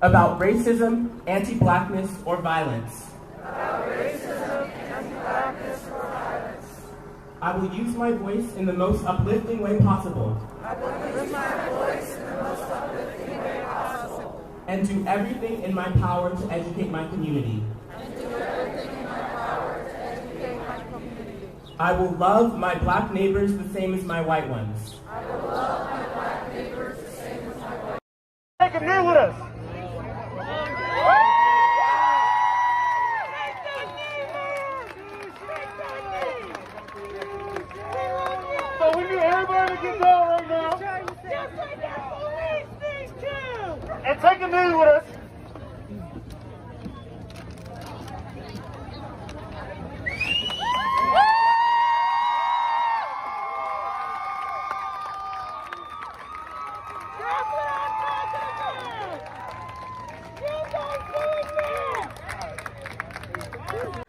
about racism, anti-blackness, or violence. I will use my voice in the most uplifting way possible. And do everything in my power to educate my community. I will love my black neighbors the same as my white ones. Take a knee with us. So we need everybody to get down right now. Just like that police thing too. And take a knee with us. That's what I'm talking about. You guys doing that?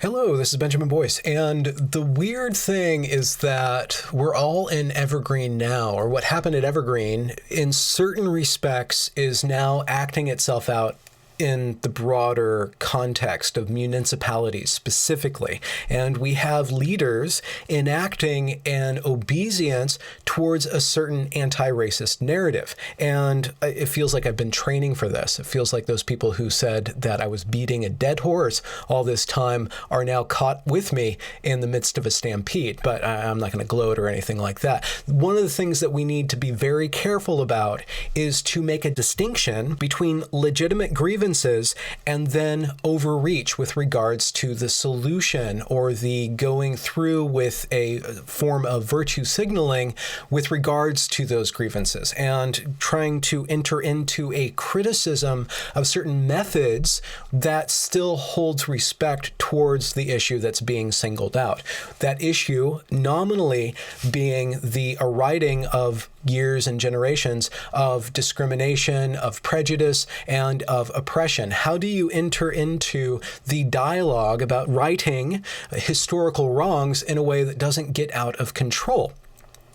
Hello, this is Benjamin Boyce, and the weird thing is that we're all in Evergreen now, or what happened at Evergreen, in certain respects, is now acting itself out in the broader context of municipalities specifically. And we have leaders enacting an obeisance towards a certain anti-racist narrative. And it feels like I've been training for this. It feels like those people who said that I was beating a dead horse all this time are now caught with me in the midst of a stampede. But I'm not going to gloat or anything like that. One of the things that we need to be very careful about is to make a distinction between legitimate grievances and then overreach with regards to the solution or the going through with a form of virtue signaling with regards to those grievances and trying to enter into a criticism of certain methods that still holds respect towards the issue that's being singled out. That issue nominally being the writing of years and generations of discrimination, of prejudice, and of oppression. How do you enter into the dialogue about righting historical wrongs in a way that doesn't get out of control?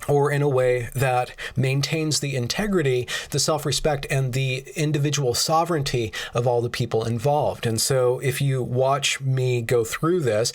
Or in a way that maintains the integrity, the self-respect, and the individual sovereignty of all the people involved. And so if you watch me go through this,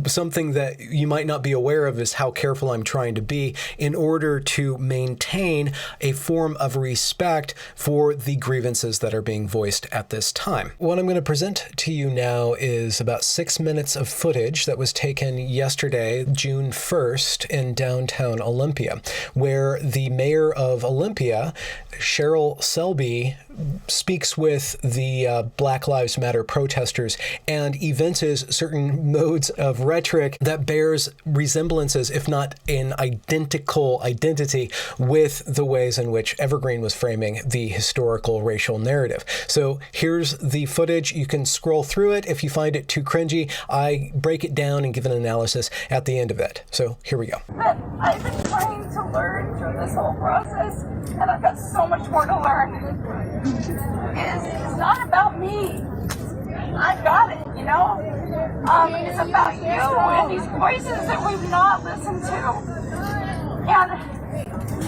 something that you might not be aware of is how careful I'm trying to be in order to maintain a form of respect for the grievances that are being voiced at this time. What I'm going to present to you now is about 6 minutes of footage that was taken yesterday, June 1st, in downtown Olympia, where the mayor of Olympia, Cheryl Selby, speaks with the Black Lives Matter protesters and evinces certain modes of rhetoric that bears resemblances, if not an identical identity, with the ways in which Evergreen was framing the historical racial narrative. So here's the footage. You can scroll through it. If you find it too cringy, I break it down and give an analysis at the end of it. So here we go. But I've been trying to learn through this whole process, and I've got so much more to learn. It's not about me. I've got it, you know? It's about you and these voices that we've not listened to. And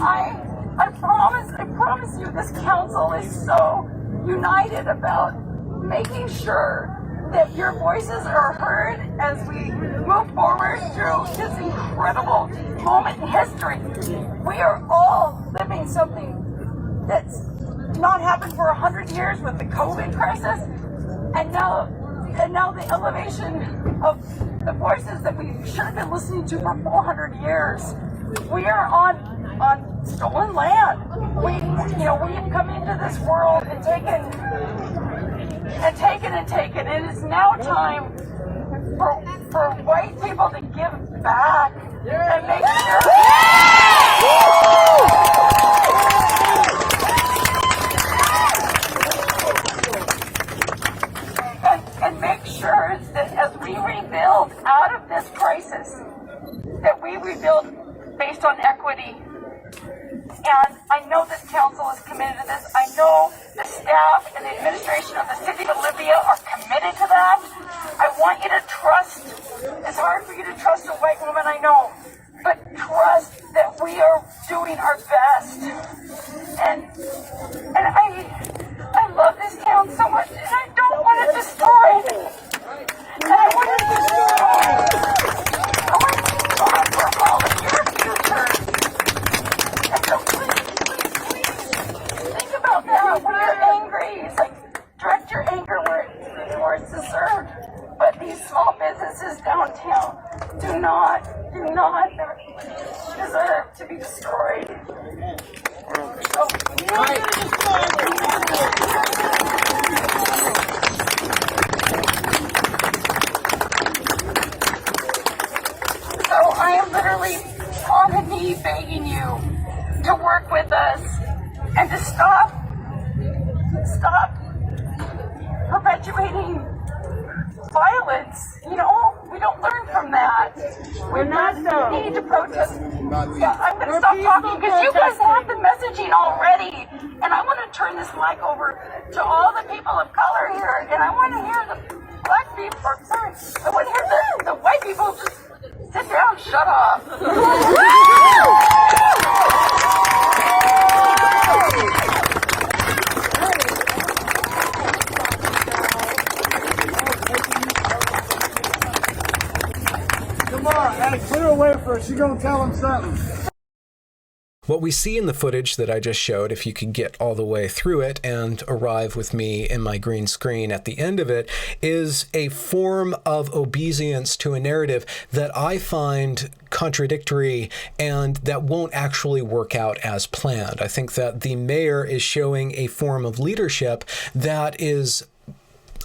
I promise you, this council is so united about making sure that your voices are heard as we move forward through this incredible moment in history. We are all living something that's not happened for 100 years with the COVID crisis, and now the elevation of the voices that we should have been listening to for 400 years. We are on stolen land. We have come into this world and taken, and it's now time for white people to give back and make sure. And make sure that as we rebuild out of this crisis, that we rebuild based on equity. And I know this council is committed to this. I know the staff and the administration of the city of Olympia are committed to that. I want you to trust. It's hard for you to trust a white woman, I know. But trust that we are doing our best. And I love this council. your anger where it's deserved. But these small businesses downtown do not deserve to be destroyed. So I am literally on the knee begging you to work with us and to stop perpetuating violence. You know, we don't learn from that. We're not so. We need to protest. Yeah, I'm going to stop talking because you guys have the messaging already. And I want to turn this mic over to all the people of color here. And I want to hear the black people, sorry, I want to hear the white people just sit down, shut up. Come on, and clear away for her. She's gonna tell him something. What we see in the footage that I just showed, if you could get all the way through it and arrive with me in my green screen at the end of it, is a form of obeisance to a narrative that I find contradictory and that won't actually work out as planned. I think that the mayor is showing a form of leadership that is,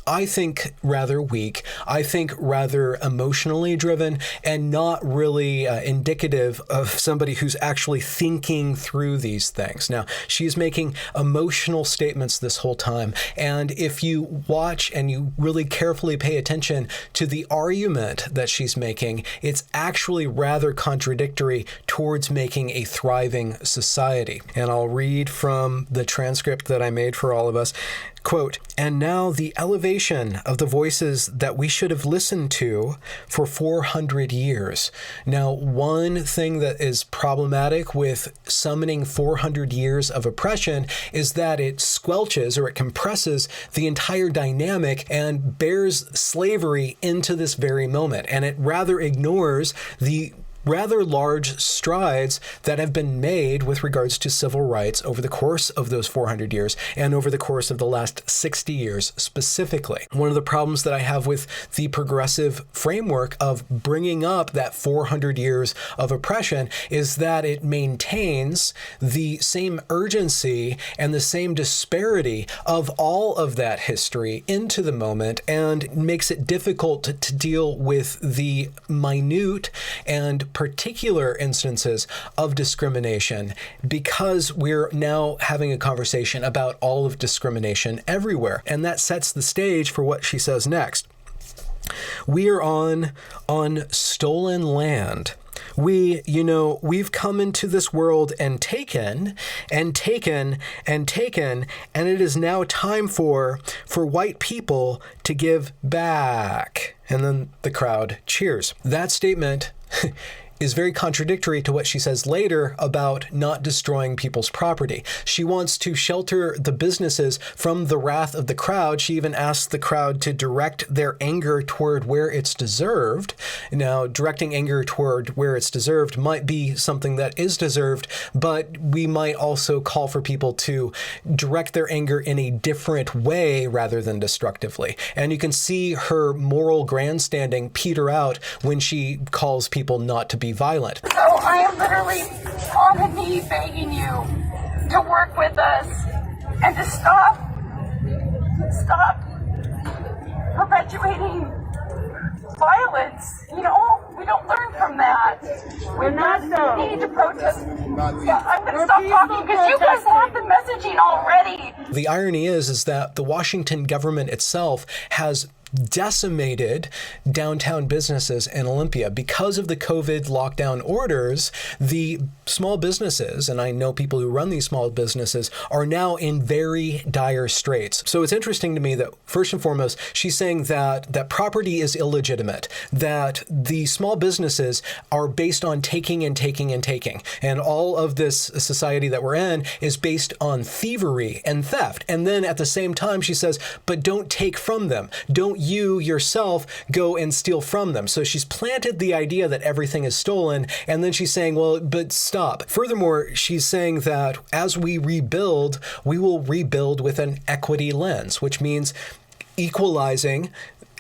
I think, rather weak, I think rather emotionally driven, and not really indicative of somebody who's actually thinking through these things. Now, she's making emotional statements this whole time, and if you watch and you really carefully pay attention to the argument that she's making, it's actually rather contradictory towards making a thriving society. And I'll read from the transcript that I made for all of us. Quote, "And now the elevation of the voices that we should have listened to for 400 years. Now, one thing that is problematic with summoning 400 years of oppression is that it squelches or it compresses the entire dynamic and bears slavery into this very moment. And it rather ignores the rather large strides that have been made with regards to civil rights over the course of those 400 years and over the course of the last 60 years specifically. One of the problems that I have with the progressive framework of bringing up that 400 years of oppression is that it maintains the same urgency and the same disparity of all of that history into the moment and makes it difficult to deal with the minute and particular instances of discrimination because we're now having a conversation about all of discrimination everywhere. And that sets the stage for what she says next. We are on stolen land. We've come into this world and taken, and it is now time for white people to give back. And then the crowd cheers. That statement is very contradictory to what she says later about not destroying people's property. She wants to shelter the businesses from the wrath of the crowd. She even asks the crowd to direct their anger toward where it's deserved. Now, directing anger toward where it's deserved might be something that is deserved, but we might also call for people to direct their anger in a different way rather than destructively. And you can see her moral grandstanding peter out when she calls people not to be violent. So I am literally on the knee begging you to work with us and to stop perpetuating violence. You know, we don't learn from that. We're not so. We need to protest. Yeah, I'm going to stop talking because you guys have the messaging already. The irony is that the Washington government itself has decimated downtown businesses in Olympia. Because of the COVID lockdown orders, the small businesses, and I know people who run these small businesses, are now in very dire straits. So it's interesting to me that, first and foremost, she's saying that property is illegitimate, that the small businesses are based on taking and taking and taking. And all of this society that we're in is based on on thievery and theft. And then at the same time, she says, but don't take from them. Don't you yourself go and steal from them. So she's planted the idea that everything is stolen. And then she's saying, well, but stop. Furthermore, she's saying that as we rebuild, we will rebuild with an equity lens, which means equalizing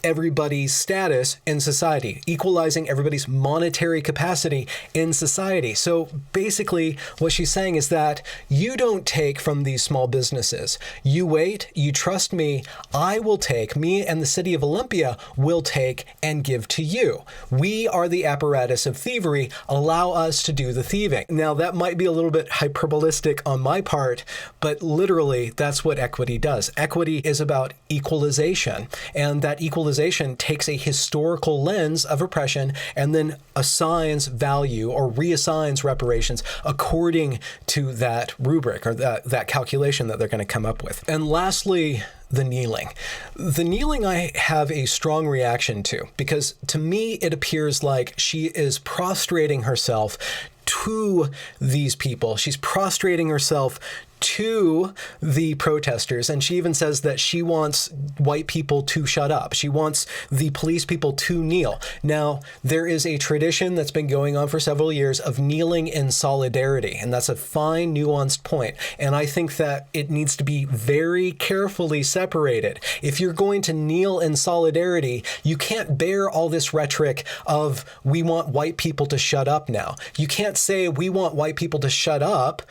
everybody's status in society, equalizing everybody's monetary capacity in society. So basically what she's saying is that you don't take from these small businesses. You wait, you trust me, I will take, me and the city of Olympia will take and give to you. We are the apparatus of thievery. Allow us to do the thieving. Now that might be a little bit hyperbolistic on my part, but literally that's what equity does. Equity is about equalization, and that equalization takes a historical lens of oppression and then assigns value or reassigns reparations according to that rubric or that calculation that they're going to come up with. And lastly, the kneeling. The kneeling I have a strong reaction to, because to me it appears like she is prostrating herself to these people. She's prostrating herself to the protesters, and she even says that she wants white people to shut up. She wants the police people to kneel. Now, there is a tradition that's been going on for several years of kneeling in solidarity, and that's a fine, nuanced point. And I think that it needs to be very carefully separated. If you're going to kneel in solidarity, you can't bear all this rhetoric of we want white people to shut up now. You can't say we want white people to shut up,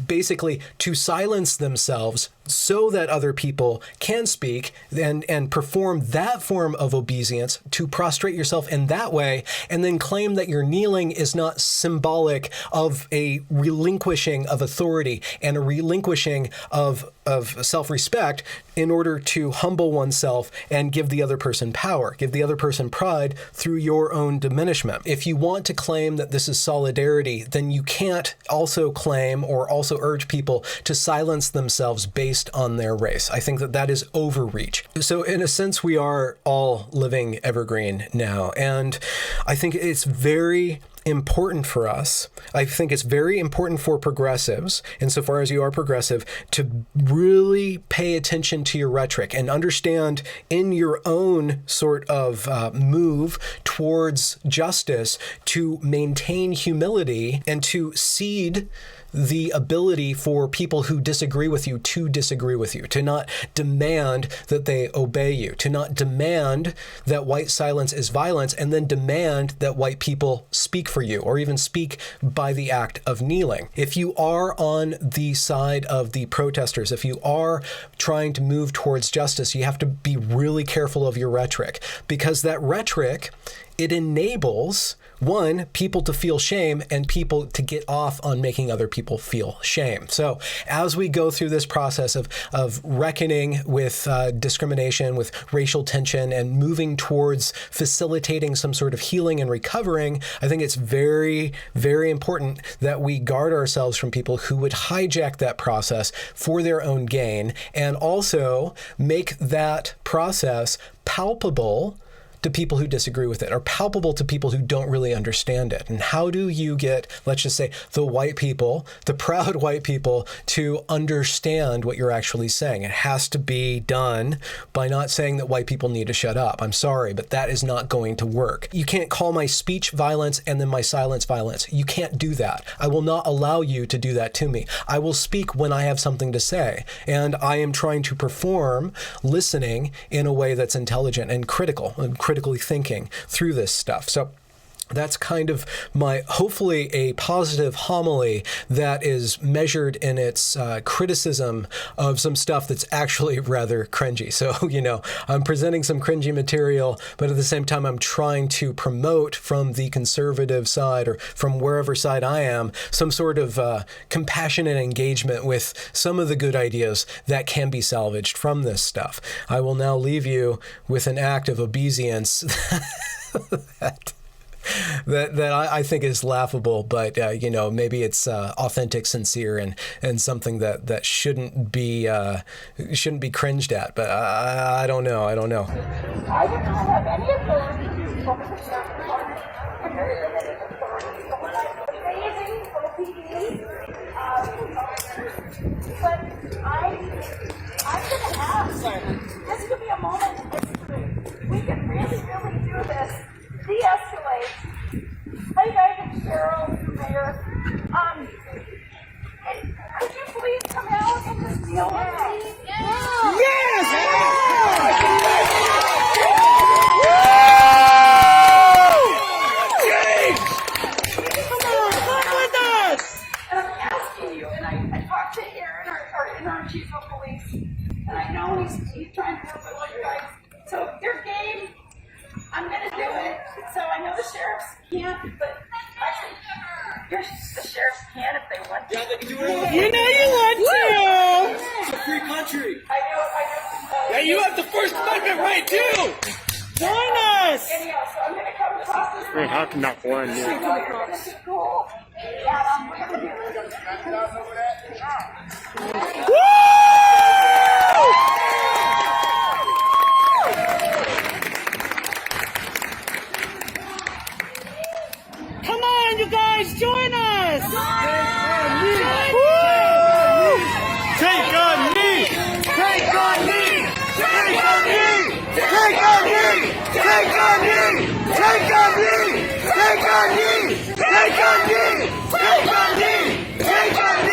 basically to silence themselves so that other people can speak and perform that form of obeisance, to prostrate yourself in that way, and then claim that your kneeling is not symbolic of a relinquishing of authority and a relinquishing of self-respect in order to humble oneself and give the other person power, give the other person pride through your own diminishment. If you want to claim that this is solidarity, then you can't also claim or also urge people to silence themselves based on their race. I think that is overreach. So in a sense, we are all living evergreen now. And I think it's very important for us. I think it's very important for progressives, insofar as you are progressive, to really pay attention to your rhetoric and understand in your own sort of move towards justice to maintain humility and to cede the ability for people who disagree with you, to not demand that they obey you, to not demand that white silence is violence, and then demand that white people speak for you, or even speak by the act of kneeling. If you are on the side of the protesters, if you are trying to move towards justice, you have to be really careful of your rhetoric, because that rhetoric, it enables, one, people to feel shame and people to get off on making other people feel shame. So as we go through this process of reckoning with discrimination, with racial tension, and moving towards facilitating some sort of healing and recovering, I think it's very, very important that we guard ourselves from people who would hijack that process for their own gain, and also make that process palpable to people who disagree with it, or palpable to people who don't really understand it. And how do you get, let's just say, the white people, the proud white people, to understand what you're actually saying? It has to be done by not saying that white people need to shut up. I'm sorry, but that is not going to work. You can't call my speech violence and then my silence violence. You can't do that. I will not allow you to do that to me. I will speak when I have something to say, and I am trying to perform listening in a way that's intelligent and critically thinking through this stuff. So that's kind of my, hopefully, a positive homily that is measured in its criticism of some stuff that's actually rather cringy. So, I'm presenting some cringy material, but at the same time, I'm trying to promote from the conservative side, or from wherever side I am, some sort of compassionate engagement with some of the good ideas that can be salvaged from this stuff. I will now leave you with an act of obeisance that I think is laughable, but maybe it's authentic, sincere, and something that shouldn't be cringed at. But I don't know. I do not have any authority over the amazing for PD. But This could be a moment in history. We can really, really do this. De-escalate. Hey guys, it's Cheryl, Mayor. Could you please come out and just deal with me? And I'm asking you, and I talked to Aaron, our interim chief of police, and I know he's trying to work with you guys. So your game, I'm gonna do it. So I know the sheriffs can't, but actually, the sheriffs can if they want to. You know you want to. It's a free country. I know. Yeah, you have the First Amendment right too. Join us. Anyhow, so I'm gonna come across this. Wait, how can not one? I know you're gonna be cool. And we're gonna do this. Come on, you guys, join us. Take on me! Take on me! Take on me! Take on me! Take on me! Take on me! Take on me! Take on me! Take on me! Take on me!